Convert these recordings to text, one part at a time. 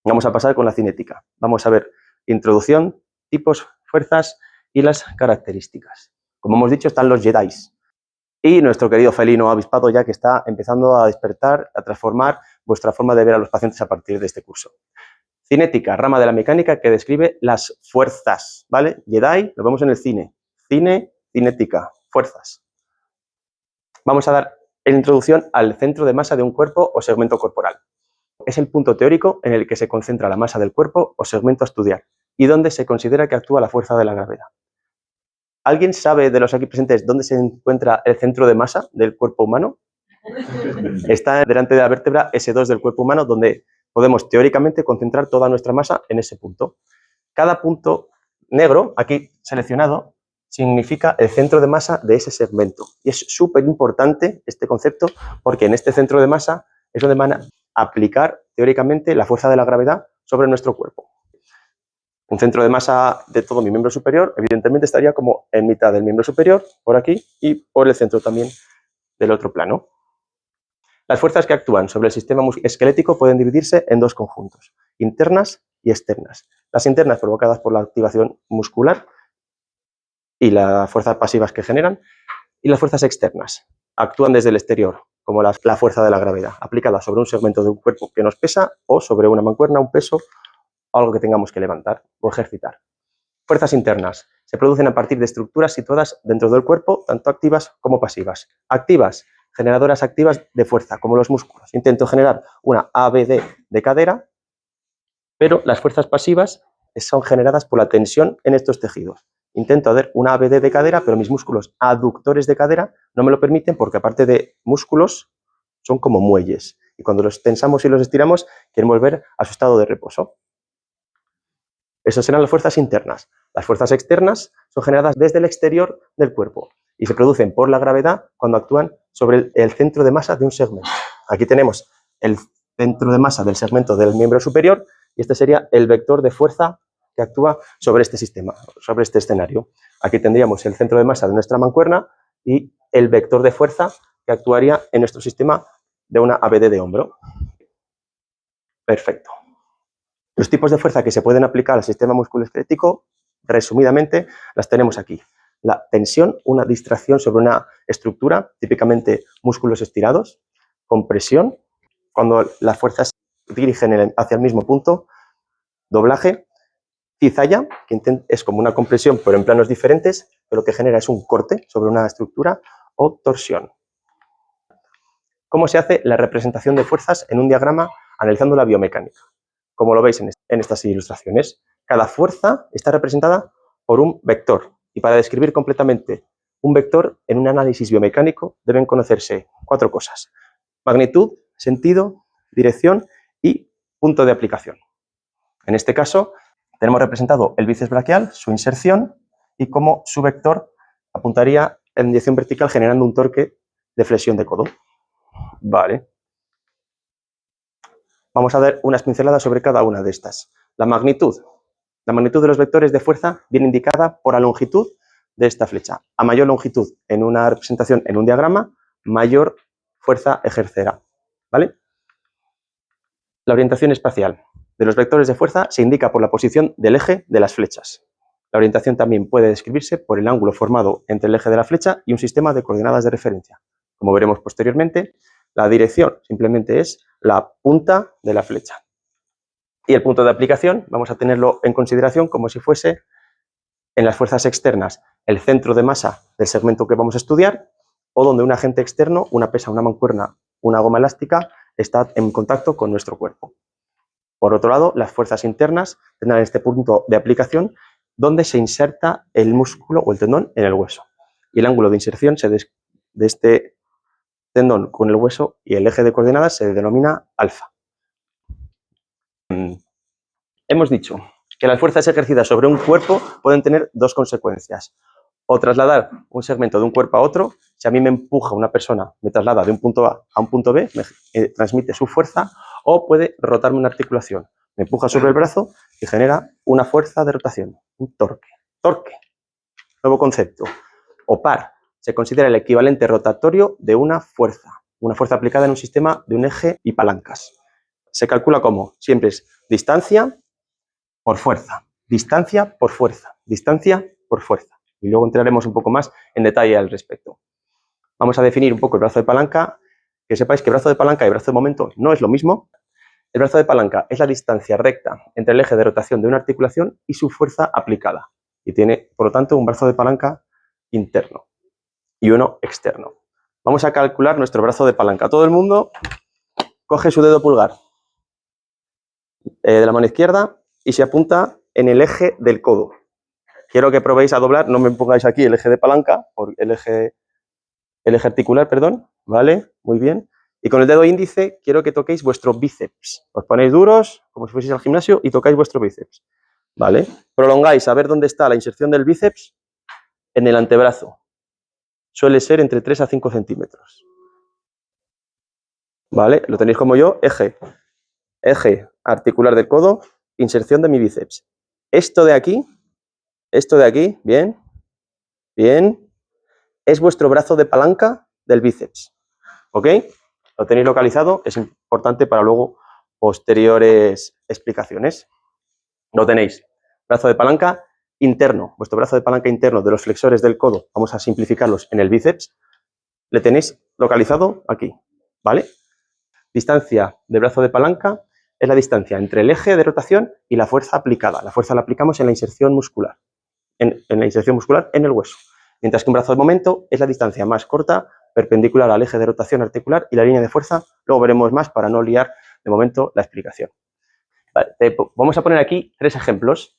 Vamos a pasar con la cinética. Vamos a ver introducción, tipos, fuerzas y las características. Como hemos dicho, están los Jedis y nuestro querido felino avispado ya que está empezando a despertar, a transformar vuestra forma de ver a los pacientes a partir de este curso. Cinética, rama de la mecánica que describe las fuerzas, ¿vale? Jedi, lo vemos en el cine. Cine, cinética, fuerzas. Vamos a dar introducción al centro de masa de un cuerpo o segmento corporal. Es el punto teórico en el que se concentra la masa del cuerpo o segmento a estudiar y donde se considera que actúa la fuerza de la gravedad. ¿Alguien sabe de los aquí presentes dónde se encuentra el centro de masa del cuerpo humano? Está delante de la vértebra S2 del cuerpo humano, donde podemos teóricamente concentrar toda nuestra masa en ese punto. Cada punto negro, aquí seleccionado, significa el centro de masa de ese segmento. Y es súper importante este concepto porque en este centro de masa es donde van a aplicar teóricamente la fuerza de la gravedad sobre nuestro cuerpo. Un centro de masa de todo mi miembro superior, evidentemente estaría como en mitad del miembro superior, por aquí, y por el centro también del otro plano. Las fuerzas que actúan sobre el sistema esquelético pueden dividirse en dos conjuntos, internas y externas. Las internas provocadas por la activación muscular y las fuerzas pasivas que generan, y las fuerzas externas actúan desde el exterior, como la fuerza de la gravedad, aplicada sobre un segmento de un cuerpo que nos pesa o sobre una mancuerna, un peso, algo que tengamos que levantar o ejercitar. Fuerzas internas se producen a partir de estructuras situadas dentro del cuerpo, tanto activas como pasivas. Activas, generadoras activas de fuerza, como los músculos. Intento generar una ABD de cadera, pero las fuerzas pasivas son generadas por la tensión en estos tejidos. Intento hacer una ABD de cadera, pero mis músculos aductores de cadera no me lo permiten porque aparte de músculos son como muelles. Y cuando los tensamos y los estiramos, quieren volver a su estado de reposo. Esas serán las fuerzas internas. Las fuerzas externas son generadas desde el exterior del cuerpo y se producen por la gravedad cuando actúan sobre el centro de masa de un segmento. Aquí tenemos el centro de masa del segmento del miembro superior y este sería el vector de fuerza que actúa sobre este sistema, sobre este escenario. Aquí tendríamos el centro de masa de nuestra mancuerna y el vector de fuerza que actuaría en nuestro sistema de una ABD de hombro. Perfecto. Los tipos de fuerza que se pueden aplicar al sistema musculoesquelético, resumidamente, las tenemos aquí. La tensión, una distracción sobre una estructura, típicamente músculos estirados. Compresión, cuando las fuerzas se dirigen hacia el mismo punto. Doblaje. Cizalla, que es como una compresión, pero en planos diferentes, pero lo que genera es un corte sobre una estructura. O torsión. ¿Cómo se hace la representación de fuerzas en un diagrama analizando la biomecánica? Como lo veis en estas ilustraciones, cada fuerza está representada por un vector. Y para describir completamente un vector en un análisis biomecánico deben conocerse 4 cosas: magnitud, sentido, dirección y punto de aplicación. En este caso, tenemos representado el bíceps braquial, su inserción y cómo su vector apuntaría en dirección vertical generando un torque de flexión de codo. Vale. Vamos a dar unas pinceladas sobre cada una de estas. La magnitud. La magnitud de los vectores de fuerza viene indicada por la longitud de esta flecha. A mayor longitud en una representación en un diagrama, mayor fuerza ejercerá. ¿Vale? La orientación espacial de los vectores de fuerza se indica por la posición del eje de las flechas. La orientación también puede describirse por el ángulo formado entre el eje de la flecha y un sistema de coordenadas de referencia. Como veremos posteriormente, la dirección simplemente es la punta de la flecha. Y el punto de aplicación vamos a tenerlo en consideración como si fuese en las fuerzas externas el centro de masa del segmento que vamos a estudiar o donde un agente externo, una pesa, una mancuerna, una goma elástica, está en contacto con nuestro cuerpo. Por otro lado, las fuerzas internas tendrán este punto de aplicación donde se inserta el músculo o el tendón en el hueso. Y el ángulo de inserción de este tendón con el hueso y el eje de coordenadas se denomina alfa. Hemos dicho que las fuerzas ejercidas sobre un cuerpo pueden tener 2 consecuencias. O trasladar un segmento de un cuerpo a otro. Si a mí me empuja una persona, me traslada de un punto A a un punto B, me transmite su fuerza, o puede rotarme una articulación. Me empuja sobre el brazo y genera una fuerza de rotación, un torque. Torque, nuevo concepto. O par, se considera el equivalente rotatorio de una fuerza aplicada en un sistema de un eje y palancas. se calcula como siempre es distancia por fuerza, distancia por fuerza, distancia por fuerza. Y luego entraremos un poco más en detalle al respecto. Vamos a definir un poco el brazo de palanca. Que sepáis que brazo de palanca y brazo de momento no es lo mismo. El brazo de palanca es la distancia recta entre el eje de rotación de una articulación y su fuerza aplicada. Y tiene, por lo tanto, un brazo de palanca interno y uno externo. Vamos a calcular nuestro brazo de palanca. Todo el mundo coge su dedo pulgar de la mano izquierda y se apunta en el eje del codo. Quiero que probéis a doblar, no me pongáis aquí el eje de palanca, el eje articular, perdón, ¿vale? Muy bien. Y con el dedo índice quiero que toquéis vuestro bíceps. Os ponéis duros, como si fueseis al gimnasio, y tocáis vuestro bíceps, ¿vale? Prolongáis a ver dónde está la inserción del bíceps en el antebrazo. Suele ser entre 3 a 5 centímetros. ¿Vale? Lo tenéis como yo, eje articular del codo, inserción de mi bíceps. Esto de aquí, bien, bien, es vuestro brazo de palanca del bíceps. ¿Ok? Lo tenéis localizado, es importante para luego posteriores explicaciones. Lo tenéis. Brazo de palanca interno, vuestro brazo de palanca interno de los flexores del codo, vamos a simplificarlos en el bíceps, le tenéis localizado aquí, ¿vale? Distancia de brazo de palanca es la distancia entre el eje de rotación y la fuerza aplicada. La fuerza la aplicamos en la inserción muscular, en la inserción muscular en el hueso. Mientras que un brazo de momento es la distancia más corta, perpendicular al eje de rotación articular y la línea de fuerza. Luego veremos más para no liar de momento la explicación. Vale, vamos a poner aquí 3 ejemplos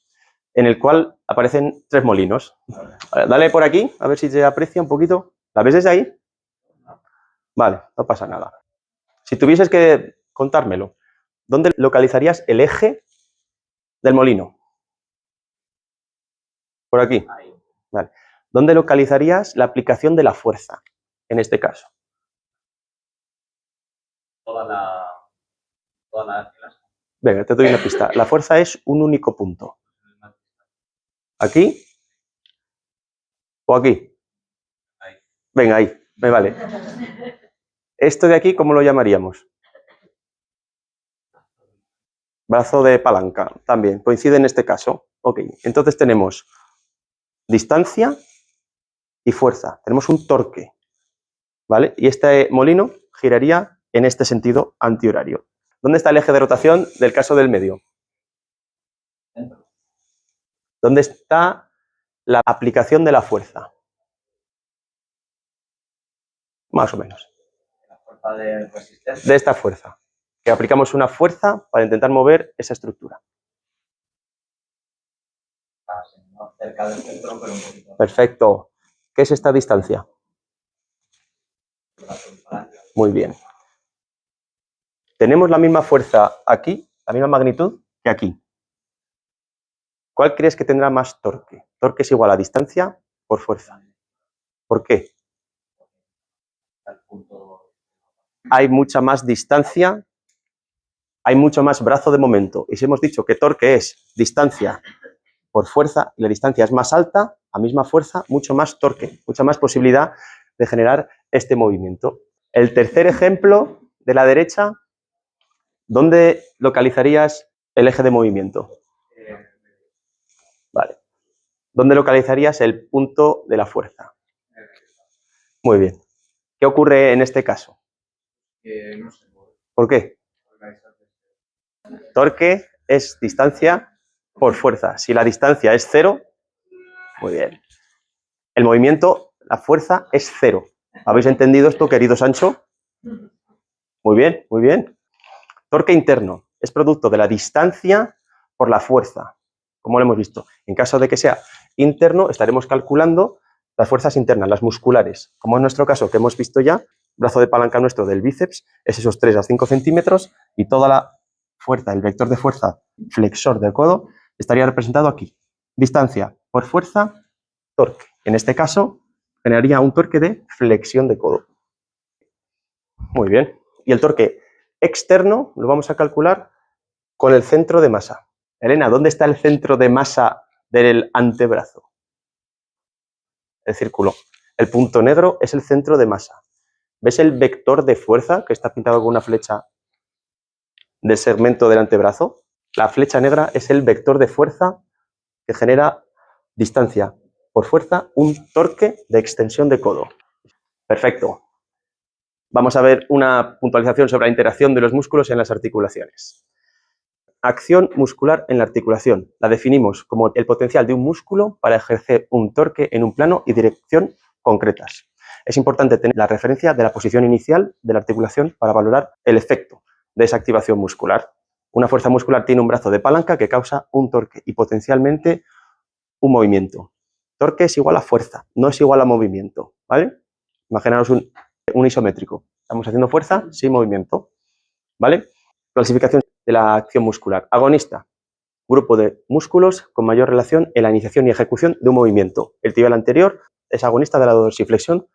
en el cual aparecen 3 molinos. Vale, dale por aquí, a ver si se aprecia un poquito. ¿La ves desde ahí? Vale, no pasa nada. Si tuvieses que contármelo, ¿dónde localizarías el eje del molino? Por aquí. Vale. ¿Dónde localizarías la aplicación de la fuerza, en este caso? Toda la Venga, te doy una pista. La fuerza es un único punto. ¿Aquí? ¿O aquí? Ahí. Venga, ahí. Me vale. Esto de aquí, ¿cómo lo llamaríamos? Brazo de palanca. También. Coincide en este caso. Ok. Entonces tenemos distancia y fuerza. Tenemos un torque. ¿Vale? Y este molino giraría en este sentido antihorario. ¿Dónde está el eje de rotación del caso del medio? ¿Dónde está la aplicación de la fuerza? Más o menos. La fuerza de resistencia. De esta fuerza. Que aplicamos una fuerza para intentar mover esa estructura. Cerca del centro, pero un poquito. Perfecto. ¿Qué es esta distancia? Muy bien. Tenemos la misma fuerza aquí, la misma magnitud que aquí. ¿Cuál crees que tendrá más torque? Torque es igual a distancia por fuerza. ¿Por qué? Hay mucha más distancia, hay mucho más brazo de momento. Y si hemos dicho que torque es distancia por fuerza y la distancia es más alta, a misma fuerza, mucho más torque, mucha más posibilidad de generar este movimiento. El tercer ejemplo de la derecha, ¿dónde localizarías el eje de movimiento? Vale. ¿Dónde localizarías el punto de la fuerza? Muy bien. ¿Qué ocurre en este caso? No sé. ¿Por qué? Torque es distancia por fuerza. Si la distancia es 0, muy bien. El movimiento, la fuerza es 0. ¿Habéis entendido esto, querido Sancho? Muy bien, muy bien. Torque interno es producto de la distancia por la fuerza, como lo hemos visto. En caso de que sea interno, estaremos calculando las fuerzas internas, las musculares. Como en nuestro caso, que hemos visto ya, brazo de palanca nuestro del bíceps es esos 3 a 5 centímetros y toda la fuerza, el vector de fuerza flexor del codo, estaría representado aquí. Distancia por fuerza, torque. En este caso, generaría un torque de flexión de codo. Muy bien. Y el torque externo lo vamos a calcular con el centro de masa. Elena, ¿dónde está el centro de masa del antebrazo? El círculo. El punto negro es el centro de masa. ¿Ves el vector de fuerza que está pintado con una flecha del segmento del antebrazo. La flecha negra es el vector de fuerza que genera distancia por fuerza, un torque de extensión de codo. Perfecto. Vamos a ver una puntualización sobre la interacción de los músculos en las articulaciones. Acción muscular en la articulación. La definimos como el potencial de un músculo para ejercer un torque en un plano y dirección concretas. Es importante tener la referencia de la posición inicial de la articulación para valorar el efecto de esa activación muscular. Una fuerza muscular tiene un brazo de palanca que causa un torque y potencialmente un movimiento. Torque es igual a fuerza, no es igual a movimiento, ¿vale? Imaginaros un isométrico. Estamos haciendo fuerza sin movimiento, ¿vale? Clasificación de la acción muscular. Agonista. Grupo de músculos con mayor relación en la iniciación y ejecución de un movimiento. El tibial anterior es agonista de la dorsiflexión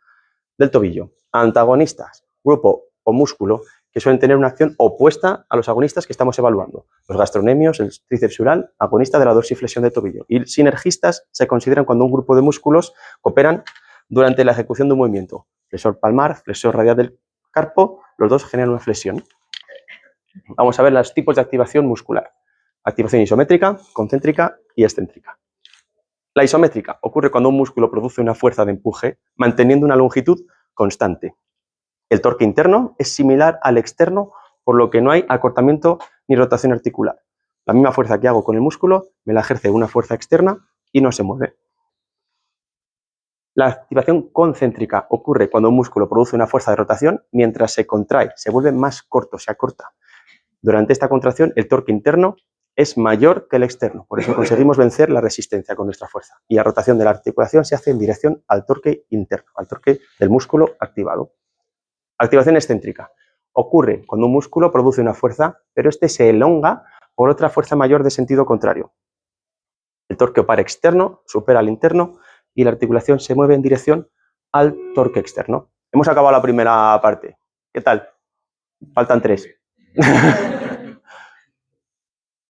del tobillo. Antagonistas. Grupo o músculo que suelen tener una acción opuesta a los agonistas que estamos evaluando. Los gastronemios, el tríceps sural, agonista de la dorsiflexión del tobillo. Y sinergistas se consideran cuando un grupo de músculos cooperan durante la ejecución de un movimiento. Flexor palmar, flexor radial del carpo, los dos generan una flexión. Vamos a ver los tipos de activación muscular. Activación isométrica, concéntrica y excéntrica. La isométrica ocurre cuando un músculo produce una fuerza de empuje manteniendo una longitud constante. El torque interno es similar al externo, por lo que no hay acortamiento ni rotación articular. La misma fuerza que hago con el músculo me la ejerce una fuerza externa y no se mueve. La activación concéntrica ocurre cuando un músculo produce una fuerza de rotación mientras se contrae, se vuelve más corto, se acorta. Durante esta contracción, el torque interno es mayor que el externo, por eso conseguimos vencer la resistencia con nuestra fuerza. Y la rotación de la articulación se hace en dirección al torque interno, al torque del músculo activado. Activación excéntrica. Ocurre cuando un músculo produce una fuerza, pero este se elonga por otra fuerza mayor de sentido contrario. El torque par externo supera al interno y la articulación se mueve en dirección al torque externo. Hemos acabado la primera parte. ¿Qué tal? Faltan 3.